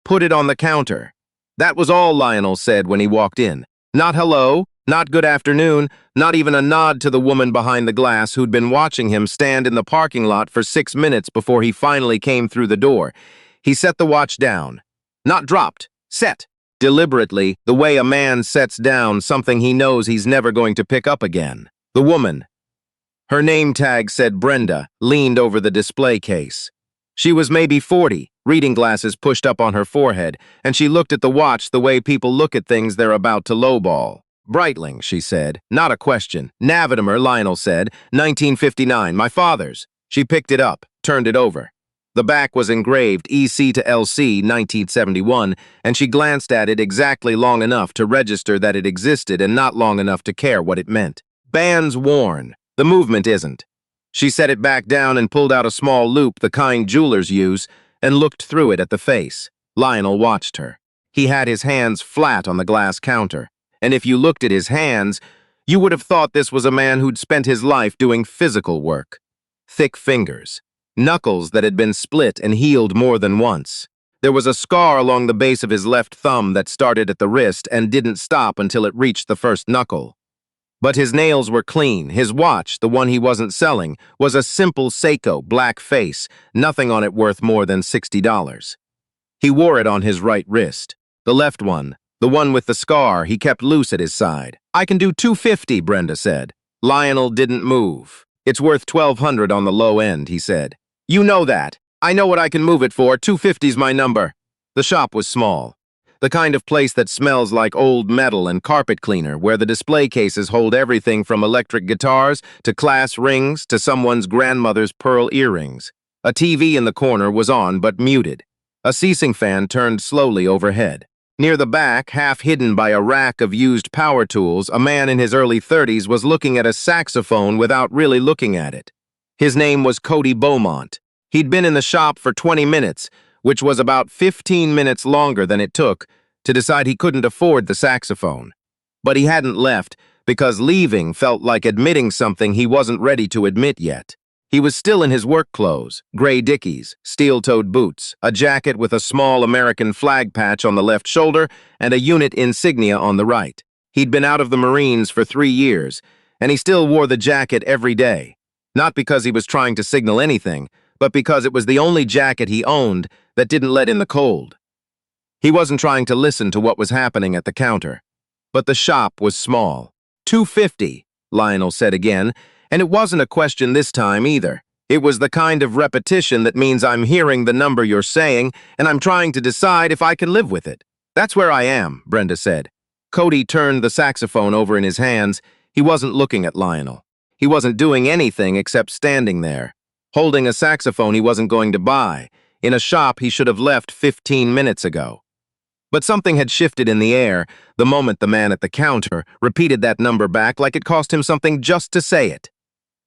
Put it on the counter." That was all Lionel said when he walked in. Not hello, not good afternoon, not even a nod to the woman behind the glass who'd been watching him stand in the parking lot for 6 minutes before he finally came through the door. He set the watch down. Not dropped, set. Deliberately, the way a man sets down something he knows he's never going to pick up again. The woman. Her name tag said Brenda, leaned over the display case. She was maybe 40, reading glasses pushed up on her forehead, and she looked at the watch the way people look at things they're about to lowball. "Breitling," she said. Not a question. "Navitimer," Lionel said. "1959, my father's." She picked it up, turned it over. The back was engraved EC to LC 1971, and she glanced at it exactly long enough to register that it existed and not long enough to care what it meant. "Bands worn. The movement isn't." She set it back down and pulled out a small loop, the kind jewelers use, and looked through it at the face. Lionel watched her. He had his hands flat on the glass counter, and if you looked at his hands, you would have thought this was a man who'd spent his life doing physical work. Thick fingers. Knuckles that had been split and healed more than once. There was a scar along the base of his left thumb that started at the wrist and didn't stop until it reached the first knuckle. But his nails were clean. His watch, the one he wasn't selling, was a simple Seiko black face, nothing on it worth more than $60. He wore it on his right wrist. The left one, the one with the scar, he kept loose at his side. "I can do $250, Brenda said. Lionel didn't move. "It's worth $1,200 on the low end," he said. "You know that. I know what I can move it for. $250's my number." The shop was small. The kind of place that smells like old metal and carpet cleaner, where the display cases hold everything from electric guitars to class rings to someone's grandmother's pearl earrings. A TV in the corner was on but muted. A ceasing fan turned slowly overhead. Near the back, half hidden by a rack of used power tools, a man in his early 30s was looking at a saxophone without really looking at it. His name was Cody Beaumont. He'd been in the shop for 20 minutes, which was about 15 minutes longer than it took to decide he couldn't afford the saxophone. But he hadn't left because leaving felt like admitting something he wasn't ready to admit yet. He was still in his work clothes, gray Dickies, steel-toed boots, a jacket with a small American flag patch on the left shoulder, and a unit insignia on the right. He'd been out of the Marines for 3 years, and he still wore the jacket every day. Not because he was trying to signal anything, but because it was the only jacket he owned that didn't let in the cold. He wasn't trying to listen to what was happening at the counter. But the shop was small. $250, Lionel said again, and it wasn't a question this time either. It was the kind of repetition that means I'm hearing the number you're saying, and I'm trying to decide if I can live with it. "That's where I am," Brenda said. Cody turned the saxophone over in his hands. He wasn't looking at Lionel. He wasn't doing anything except standing there, holding a saxophone he wasn't going to buy, in a shop he should have left 15 minutes ago. But something had shifted in the air the moment the man at the counter repeated that number back like it cost him something just to say it.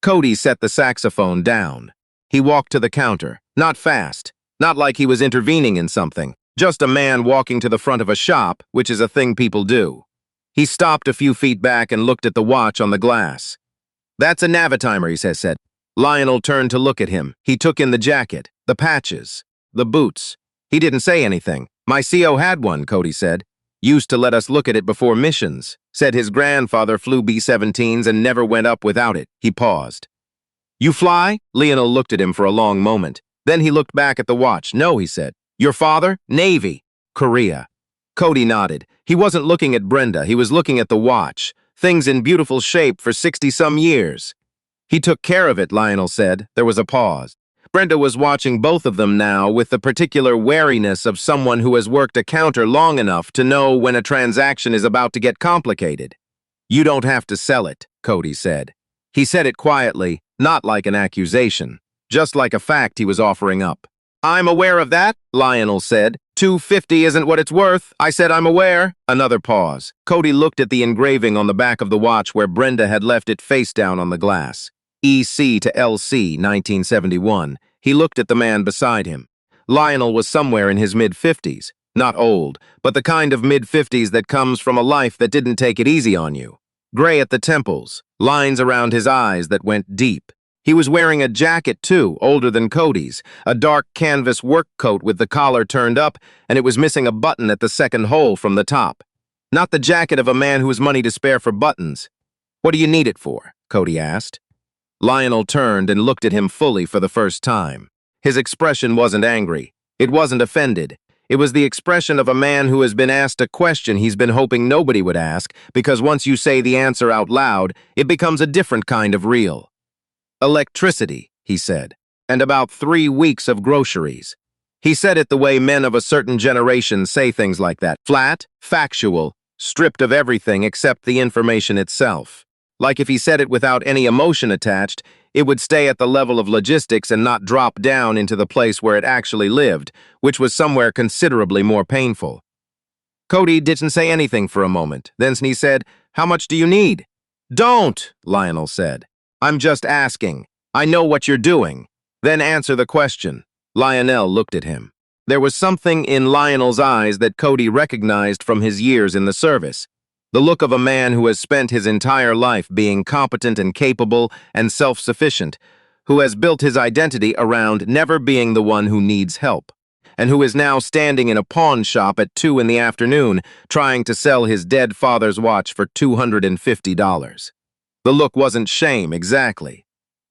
Cody set the saxophone down. He walked to the counter, not fast, not like he was intervening in something, just a man walking to the front of a shop, which is a thing people do. He stopped a few feet back and looked at the watch on the glass. "That's a Navitimer," he said. Lionel turned to look at him. He took in the jacket, the patches, the boots. He didn't say anything. "My CO had one," Cody said. "Used to let us look at it before missions. Said his grandfather flew B-17s and never went up without it." He paused. "You fly?" Lionel looked at him for a long moment. Then he looked back at the watch. "No," he said. "Your father?" "Navy." "Korea." Cody nodded. He wasn't looking at Brenda. He was looking at the watch. Things in beautiful shape for 60-some years. "He took care of it," Lionel said. There was a pause. Brenda was watching both of them now with the particular wariness of someone who has worked a counter long enough to know when a transaction is about to get complicated. "You don't have to sell it," Cody said. He said it quietly, not like an accusation, just like a fact he was offering up. "I'm aware of that," Lionel said. "$250 isn't what it's worth. I said I'm aware." Another pause. Cody looked at the engraving on the back of the watch where Brenda had left it face down on the glass. EC to LC 1971. He looked at the man beside him. Lionel was somewhere in his mid-50s. Not old, but the kind of mid-50s that comes from a life that didn't take it easy on you. Gray at the temples, lines around his eyes that went deep. He was wearing a jacket, too, older than Cody's, a dark canvas work coat with the collar turned up, and it was missing a button at the second hole from the top. Not the jacket of a man who has money to spare for buttons. "What do you need it for?" Cody asked. Lionel turned and looked at him fully for the first time. His expression wasn't angry. It wasn't offended. It was the expression of a man who has been asked a question he's been hoping nobody would ask, because once you say the answer out loud, it becomes a different kind of real. "Electricity," he said, "and about 3 weeks of groceries." He said it the way men of a certain generation say things like that, flat, factual, stripped of everything except the information itself. Like if he said it without any emotion attached, it would stay at the level of logistics and not drop down into the place where it actually lived, which was somewhere considerably more painful. Cody didn't say anything for a moment. Then he said, "How much do you need?" "Don't," Lionel said. "I'm just asking. I know what you're doing. Then answer the question." Lionel looked at him. There was something in Lionel's eyes that Cody recognized from his years in the service. The look of a man who has spent his entire life being competent and capable and self-sufficient, who has built his identity around never being the one who needs help, and who is now standing in a pawn shop at 2 in the afternoon trying to sell his dead father's watch for $250. The look wasn't shame, exactly.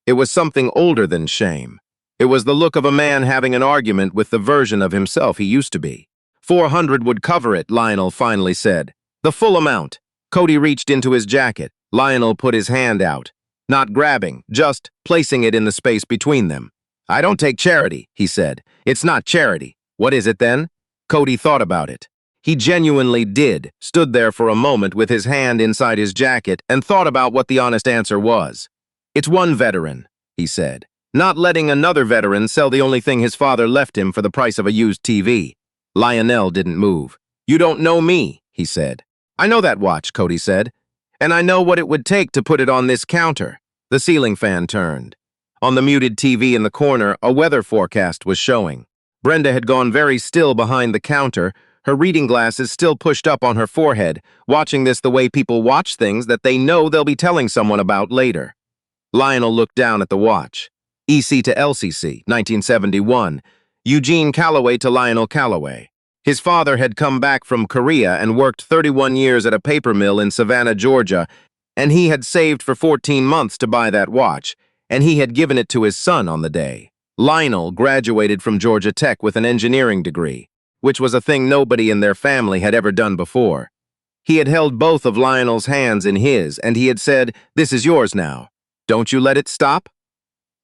It was something older than shame. It was the look of a man having an argument with the version of himself he used to be. "400 would cover it," Lionel finally said. "The full amount." Cody reached into his jacket. Lionel put his hand out, not grabbing, just placing it in the space between them. "I don't take charity," he said. "It's not charity." "What is it then?" Cody thought about it. He genuinely did, stood there for a moment with his hand inside his jacket and thought about what the honest answer was. "It's one veteran," he said. "Not letting another veteran sell the only thing his father left him for the price of a used TV. Lionel didn't move. "You don't know me," he said. "I know that watch," Cody said. "And I know what it would take to put it on this counter." The ceiling fan turned. On the muted TV in the corner, a weather forecast was showing. Brenda had gone very still behind the counter, her reading glasses still pushed up on her forehead, watching this the way people watch things that they know they'll be telling someone about later. Lionel looked down at the watch. EC to LCC, 1971. Eugene Calloway to Lionel Calloway. His father had come back from Korea and worked 31 years at a paper mill in Savannah, Georgia, and he had saved for 14 months to buy that watch, and he had given it to his son on the day. Lionel graduated from Georgia Tech with an engineering degree, which was a thing nobody in their family had ever done before. He had held both of Lionel's hands in his, and he had said, "This is yours now. Don't you let it stop."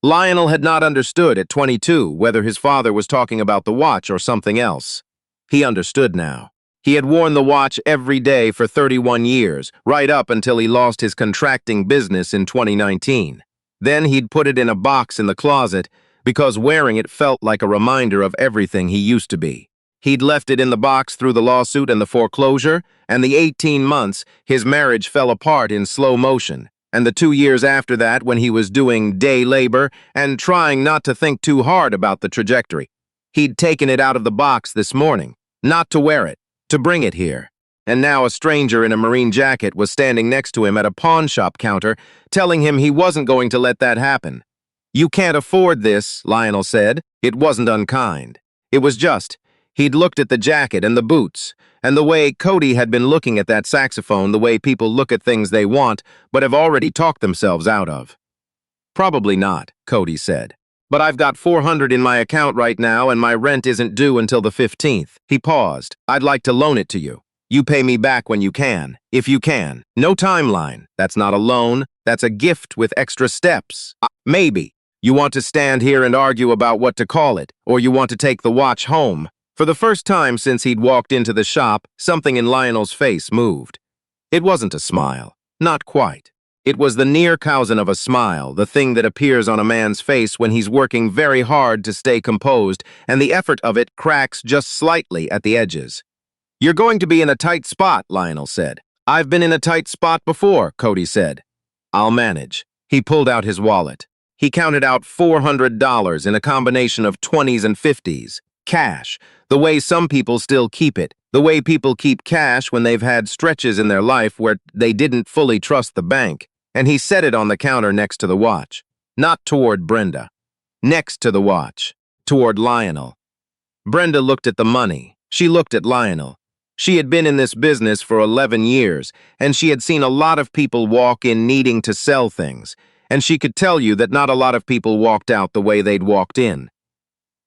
Lionel had not understood at 22 whether his father was talking about the watch or something else. He understood now. He had worn the watch every day for 31 years, right up until he lost his contracting business in 2019. Then he'd put it in a box in the closet because wearing it felt like a reminder of everything he used to be. He'd left it in the box through the lawsuit and the foreclosure, and the 18 months his marriage fell apart in slow motion. And the 2 years after that, when he was doing day labor and trying not to think too hard about the trajectory. He'd taken it out of the box this morning, not to wear it, to bring it here. And now a stranger in a marine jacket was standing next to him at a pawn shop counter, telling him he wasn't going to let that happen. "You can't afford this," Lionel said. It wasn't unkind. It was just, he'd looked at the jacket and the boots, and the way Cody had been looking at that saxophone, the way people look at things they want, but have already talked themselves out of. "Probably not," Cody said. "But I've got 400 in my account right now, and my rent isn't due until the 15th. He paused. "I'd like to loan it to you. You pay me back when you can, if you can. No timeline. That's not a loan. That's a gift with extra steps. Maybe. You want to stand here and argue about what to call it, or you want to take the watch home." For the first time since he'd walked into the shop, something in Lionel's face moved. It wasn't a smile. Not quite. It was the near cousin of a smile, the thing that appears on a man's face when he's working very hard to stay composed, and the effort of it cracks just slightly at the edges. "You're going to be in a tight spot," Lionel said. "I've been in a tight spot before," Cody said. "I'll manage." He pulled out his wallet. He counted out $400 in a combination of 20s and 50s. Cash, the way some people still keep it, the way people keep cash when they've had stretches in their life where they didn't fully trust the bank, and he set it on the counter next to the watch. not toward Brenda. Next to the watch, toward Lionel. Brenda looked at the money. She looked at Lionel. She had been in this business for 11 years, and she had seen a lot of people walk in needing to sell things, and she could tell you that not a lot of people walked out the way they'd walked in.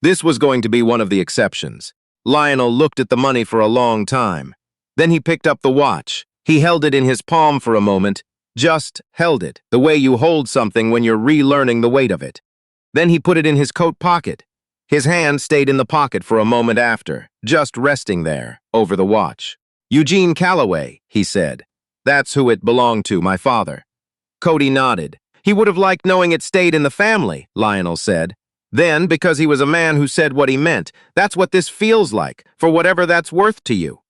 This was going to be one of the exceptions. Lionel looked at the money for a long time. Then he picked up the watch. He held it in his palm for a moment, just held it, the way you hold something when you're relearning the weight of it. Then he put it in his coat pocket. His hand stayed in the pocket for a moment after, just resting there, over the watch. "Eugene Calloway," he said. "That's who it belonged to, my father." Cody nodded. "He would have liked knowing it stayed in the family," Lionel said. "Then, because he was a man who said what he meant, that's what this feels like, for whatever that's worth to you."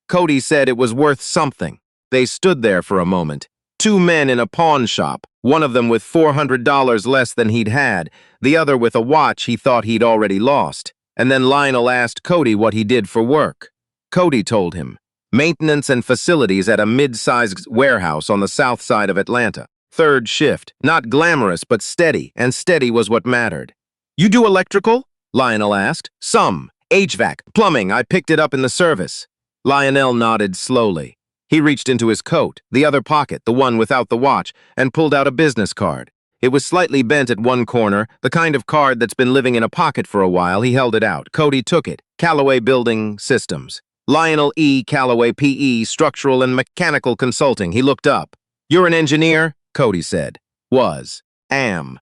Cody said it was worth something. They stood there for a moment. Two men in a pawn shop, one of them with $400 less than he'd had, the other with a watch he thought he'd already lost. And then Lionel asked Cody what he did for work. Cody told him, maintenance and facilities at a mid-sized warehouse on the south side of Atlanta. Third shift, not glamorous but steady, and steady was what mattered. "You do electrical?" Lionel asked. "Some. HVAC, plumbing, I picked it up in the service." Lionel nodded slowly. He reached into his coat, the other pocket, the one without the watch, and pulled out a business card. It was slightly bent at one corner, the kind of card that's been living in a pocket for a while. He held it out. Cody took it. Calloway Building Systems. Lionel E. Calloway, P.E., Structural and Mechanical Consulting. He looked up. "You're an engineer?" Cody said. "Was. Am."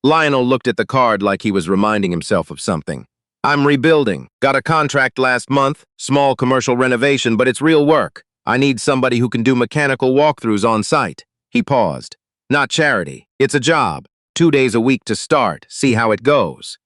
Lionel looked at the card like he was reminding himself of something. "I'm rebuilding. Got a contract last month. Small commercial renovation, but it's real work. I need somebody who can do mechanical walkthroughs on site." He paused. "Not charity. It's a job. 2 days a week to start. See how it goes."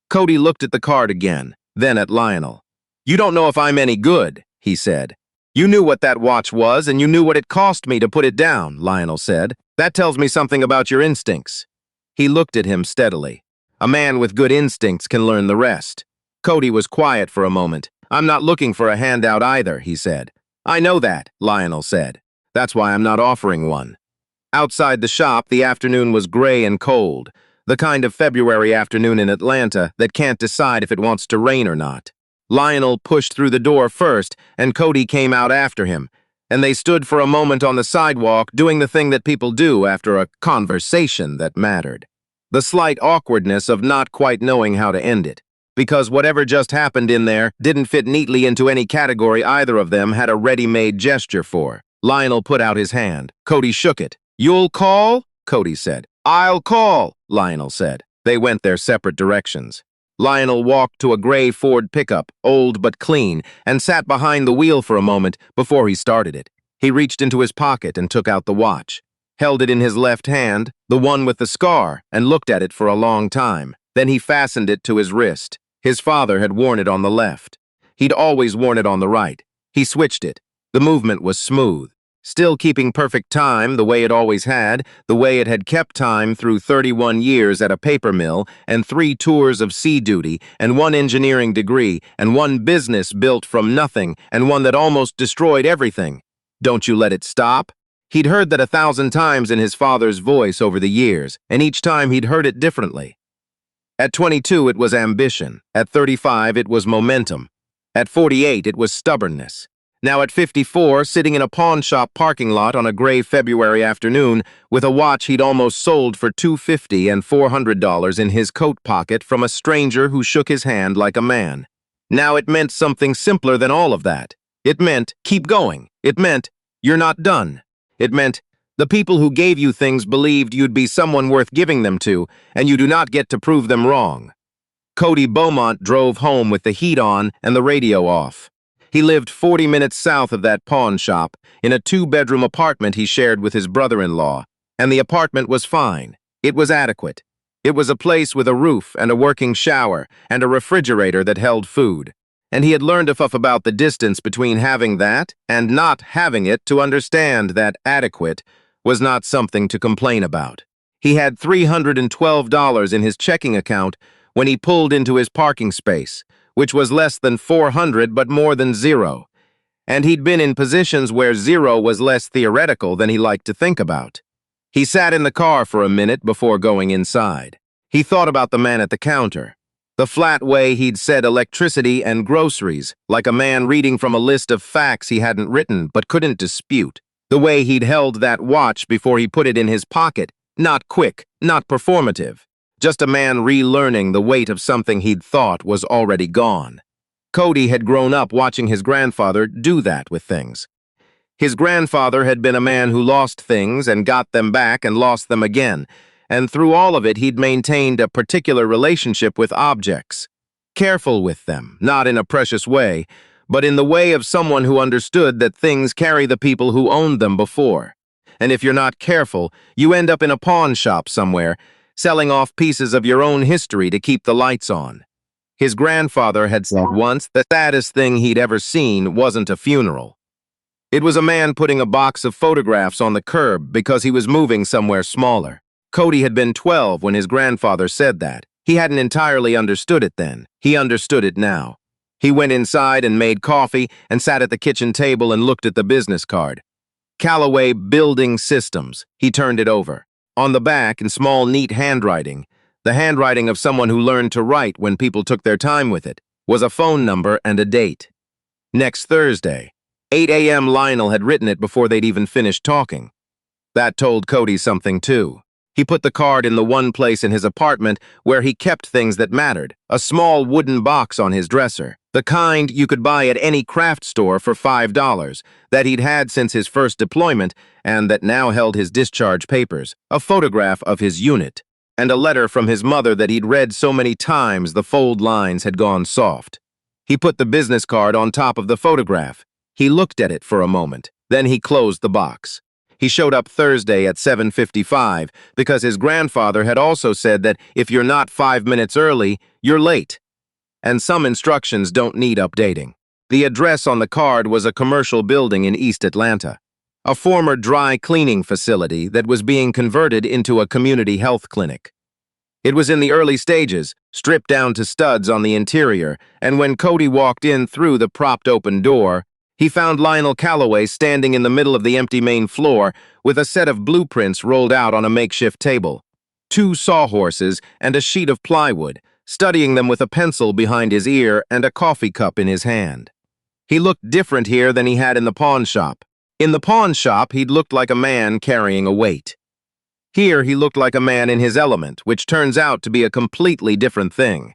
Cody looked at the card again, then at Lionel. "You don't know if I'm any good," he said. "You knew what that watch was, and you knew what it cost me to put it down," Lionel said. "That tells me something about your instincts." He looked at him steadily. A man with good instincts can learn the rest. Cody was quiet for a moment. "I'm not looking for a handout either," he said. "I know that," Lionel said. "That's why I'm not offering one." Outside the shop, the afternoon was gray and cold, the kind of February afternoon in Atlanta that can't decide if it wants to rain or not. Lionel pushed through the door first, and Cody came out after him, and they stood for a moment on the sidewalk doing the thing that people do after a conversation that mattered. The slight awkwardness of not quite knowing how to end it. Because whatever just happened in there didn't fit neatly into any category either of them had a ready-made gesture for. Lionel put out his hand. Cody shook it. "You'll call?" Cody said. "I'll call," Lionel said. They went their separate directions. Lionel walked to a gray Ford pickup, old but clean, and sat behind the wheel for a moment before he started it. He reached into his pocket and took out the watch, held it in his left hand, the one with the scar, and looked at it for a long time. Then he fastened it to his wrist. His father had worn it on the left. He'd always worn it on the right. He switched it. The movement was smooth, still keeping perfect time the way it always had, the way it had kept time through 31 years at a paper mill and 3 tours of sea duty and 1 engineering degree and 1 business built from nothing and one that almost destroyed everything. "Don't you let it stop." He'd heard that 1,000 times in his father's voice over the years, and each time he'd heard it differently. At 22, it was ambition. At 35, it was momentum. At 48, it was stubbornness. Now at 54, sitting in a pawn shop parking lot on a gray February afternoon with a watch he'd almost sold for $250 and $400 in his coat pocket from a stranger who shook his hand like a man. Now it meant something simpler than all of that. It meant, keep going. It meant, you're not done. It meant, the people who gave you things believed you'd be someone worth giving them to, and you do not get to prove them wrong. Cody Beaumont drove home with the heat on and the radio off. He lived 40 minutes south of that pawn shop, in a 2-bedroom apartment he shared with his brother-in-law, and the apartment was fine. It was adequate. It was a place with a roof and a working shower and a refrigerator that held food. And he had learned enough about the distance between having that and not having it to understand that adequate was not something to complain about. He had $312 in his checking account when he pulled into his parking space, which was less than 400 but more than 0. And he'd been in positions where 0 was less theoretical than he liked to think about. He sat in the car for a minute before going inside. He thought about the man at the counter. The flat way he'd said electricity and groceries, like a man reading from a list of facts he hadn't written but couldn't dispute. The way he'd held that watch before he put it in his pocket, not quick, not performative. Just a man relearning the weight of something he'd thought was already gone. Cody had grown up watching his grandfather do that with things. His grandfather had been a man who lost things and got them back and lost them again, and through all of it he'd maintained a particular relationship with objects. Careful with them, not in a precious way, but in the way of someone who understood that things carry the people who owned them before. And if you're not careful, you end up in a pawn shop somewhere, selling off pieces of your own history to keep the lights on. His grandfather had said once the saddest thing he'd ever seen wasn't a funeral. It was a man putting a box of photographs on the curb because he was moving somewhere smaller. Cody had been 12 when his grandfather said that. He hadn't entirely understood it then. He understood it now. He went inside and made coffee and sat at the kitchen table and looked at the business card. Callaway Building Systems. He turned it over. On the back, in small, neat handwriting, the handwriting of someone who learned to write when people took their time with it, was a phone number and a date. Next Thursday. 8 a.m. Lionel had written it before they'd even finished talking. That told Cody something, too. He put the card in the one place in his apartment where he kept things that mattered, a small wooden box on his dresser, the kind you could buy at any craft store for $5, that he'd had since his first deployment and that now held his discharge papers, a photograph of his unit, and a letter from his mother that he'd read so many times the fold lines had gone soft. He put the business card on top of the photograph. He looked at it for a moment, then he closed the box. He showed up Thursday at 7:55 because his grandfather had also said that if you're not 5 minutes early, you're late. And some instructions don't need updating. The address on the card was a commercial building in East Atlanta, a former dry cleaning facility that was being converted into a community health clinic. It was in the early stages, stripped down to studs on the interior, and when Cody walked in through the propped open door, he found Lionel Callaway standing in the middle of the empty main floor with a set of blueprints rolled out on a makeshift table, 2 sawhorses and a sheet of plywood, studying them with a pencil behind his ear and a coffee cup in his hand. He looked different here than he had in the pawn shop. In the pawn shop, he'd looked like a man carrying a weight. Here, he looked like a man in his element, which turns out to be a completely different thing.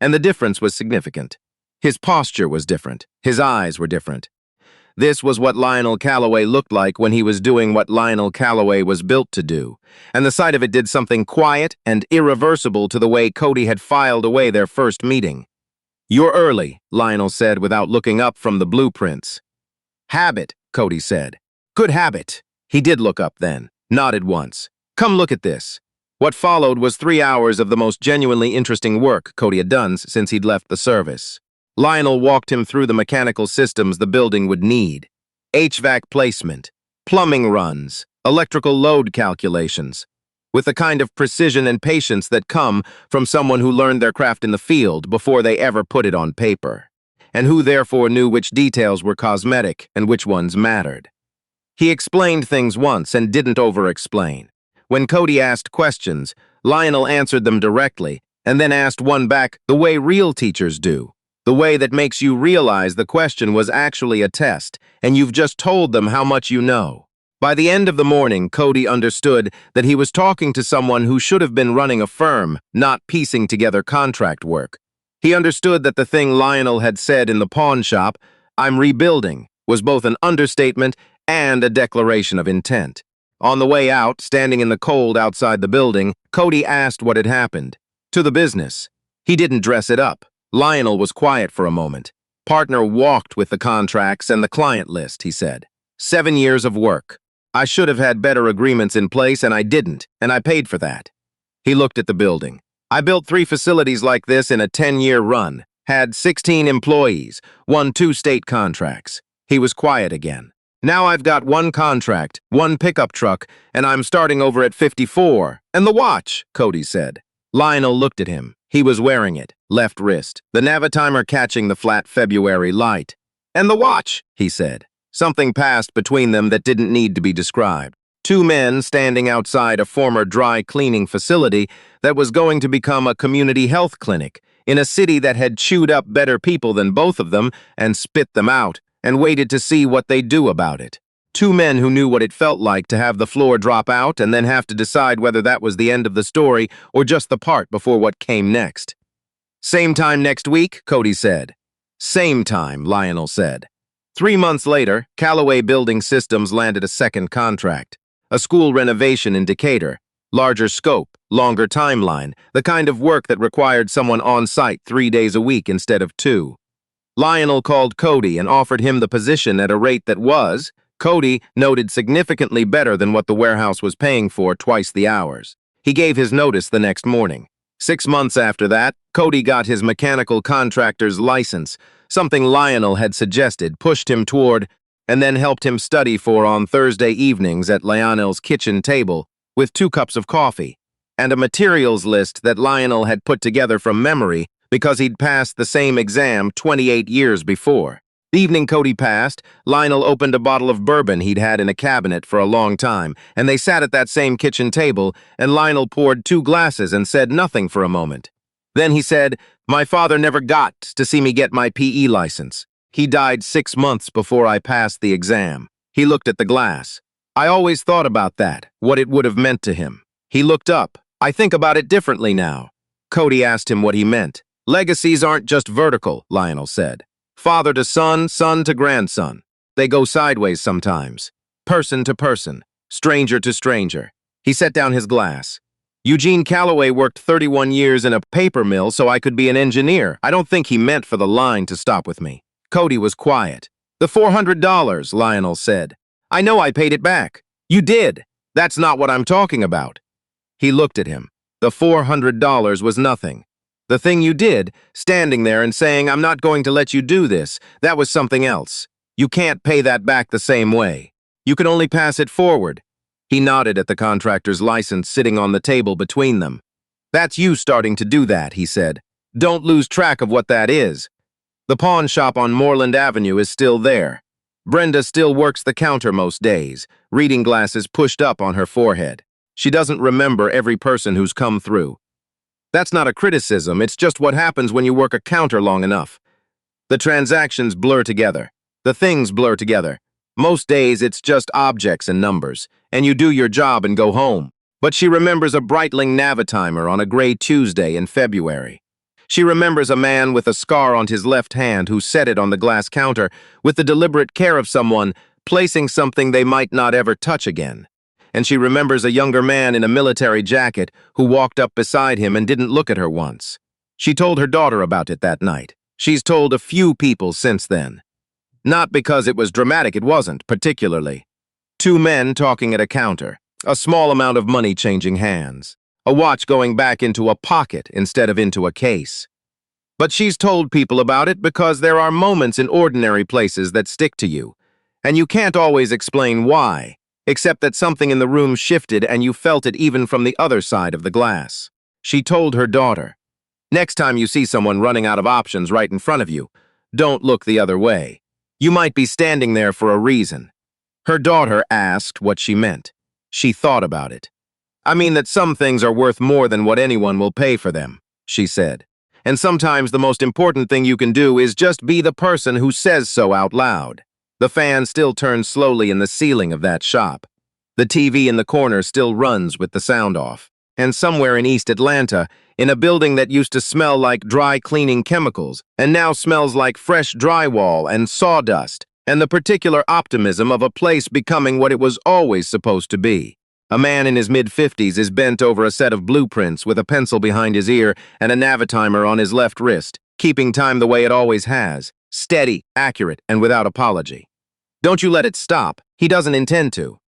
And the difference was significant. His posture was different. His eyes were different. This was what Lionel Callaway looked like when he was doing what Lionel Callaway was built to do, and the sight of it did something quiet and irreversible to the way Cody had filed away their first meeting. "You're early," Lionel said without looking up from the blueprints. "Habit," Cody said. "Good habit." He did look up then, nodded once. "Come look at this." What followed was 3 hours of the most genuinely interesting work Cody had done since he'd left the service. Lionel walked him through the mechanical systems the building would need. HVAC placement, plumbing runs, electrical load calculations, with the kind of precision and patience that come from someone who learned their craft in the field before they ever put it on paper, and who therefore knew which details were cosmetic and which ones mattered. He explained things once and didn't over-explain. When Cody asked questions, Lionel answered them directly, and then asked one back the way real teachers do. The way that makes you realize the question was actually a test, and you've just told them how much you know. By the end of the morning, Cody understood that he was talking to someone who should have been running a firm, not piecing together contract work. He understood that the thing Lionel had said in the pawn shop, "I'm rebuilding," was both an understatement and a declaration of intent. On the way out, standing in the cold outside the building, Cody asked what had happened. To the business. He didn't dress it up. Lionel was quiet for a moment. "Partner walked with the contracts and the client list," he said. 7 years of work. I should have had better agreements in place, and I didn't, and I paid for that." He looked at the building. "I built 3 facilities like this in a 10-year run, had 16 employees, won 2 state contracts." He was quiet again. "Now I've got 1 contract, 1 pickup truck, and I'm starting over at 54. And the watch," Cody said. Lionel looked at him. He was wearing it, left wrist, the Navitimer catching the flat February light. "And the watch," he said. Something passed between them that didn't need to be described. Two men standing outside a former dry cleaning facility that was going to become a community health clinic in a city that had chewed up better people than both of them and spit them out and waited to see what they'd do about it. Two men who knew what it felt like to have the floor drop out and then have to decide whether that was the end of the story or just the part before what came next. "Same time next week," Cody said. "Same time," Lionel said. 3 months later, Callaway Building Systems landed a second contract. A school renovation in Decatur. Larger scope, longer timeline, the kind of work that required someone on site 3 days a week instead of 2. Lionel called Cody and offered him the position at a rate that was, Cody noted, significantly better than what the warehouse was paying for twice the hours. He gave his notice the next morning. 6 months after that, Cody got his mechanical contractor's license, something Lionel had suggested, pushed him toward, and then helped him study for on Thursday evenings at Lionel's kitchen table with 2 cups of coffee and a materials list that Lionel had put together from memory because he'd passed the same exam 28 years before. The evening Cody passed, Lionel opened a bottle of bourbon he'd had in a cabinet for a long time, and they sat at that same kitchen table, and Lionel poured 2 glasses and said nothing for a moment. Then he said, "My father never got to see me get my PE license. He died 6 months before I passed the exam." He looked at the glass. "I always thought about that, what it would have meant to him." He looked up. "I think about it differently now." Cody asked him what he meant. "Legacies aren't just vertical," Lionel said. "Father to son, son to grandson. They go sideways sometimes. Person to person, stranger to stranger." He set down his glass. "Eugene Callaway worked 31 years in a paper mill so I could be an engineer. I don't think he meant for the line to stop with me." Cody was quiet. "The $400, Lionel said. "I know I paid it back." "You did. That's not what I'm talking about." He looked at him. The $400 was nothing. The thing you did, standing there and saying, "I'm not going to let you do this," that was something else. You can't pay that back the same way. You can only pass it forward. He nodded at the contractor's license sitting on the table between them. "That's you starting to do that," he said. "Don't lose track of what that is." The pawn shop on Moreland Avenue is still there. Brenda still works the counter most days, reading glasses pushed up on her forehead. She doesn't remember every person who's come through. That's not a criticism, it's just what happens when you work a counter long enough. The transactions blur together. The things blur together. Most days it's just objects and numbers, and you do your job and go home. But she remembers a Breitling Navitimer on a gray Tuesday in February. She remembers a man with a scar on his left hand who set it on the glass counter with the deliberate care of someone placing something they might not ever touch again. And she remembers a younger man in a military jacket who walked up beside him and didn't look at her once. She told her daughter about it that night. She's told a few people since then. Not because it was dramatic, it wasn't, particularly. 2 men talking at a counter, a small amount of money changing hands, a watch going back into a pocket instead of into a case. But she's told people about it because there are moments in ordinary places that stick to you, and you can't always explain why, except that something in the room shifted and you felt it even from the other side of the glass. She told her daughter, "Next time you see someone running out of options right in front of you, don't look the other way. You might be standing there for a reason." Her daughter asked what she meant. She thought about it. "I mean that some things are worth more than what anyone will pay for them," she said. "And sometimes the most important thing you can do is just be the person who says so out loud." The fan still turns slowly in the ceiling of that shop. The TV in the corner still runs with the sound off. And somewhere in East Atlanta, in a building that used to smell like dry cleaning chemicals and now smells like fresh drywall and sawdust, and the particular optimism of a place becoming what it was always supposed to be. A man in his mid-50s is bent over a set of blueprints with a pencil behind his ear and a Navitimer on his left wrist, keeping time the way it always has, steady, accurate, and without apology. Don't you let it stop. He doesn't intend to.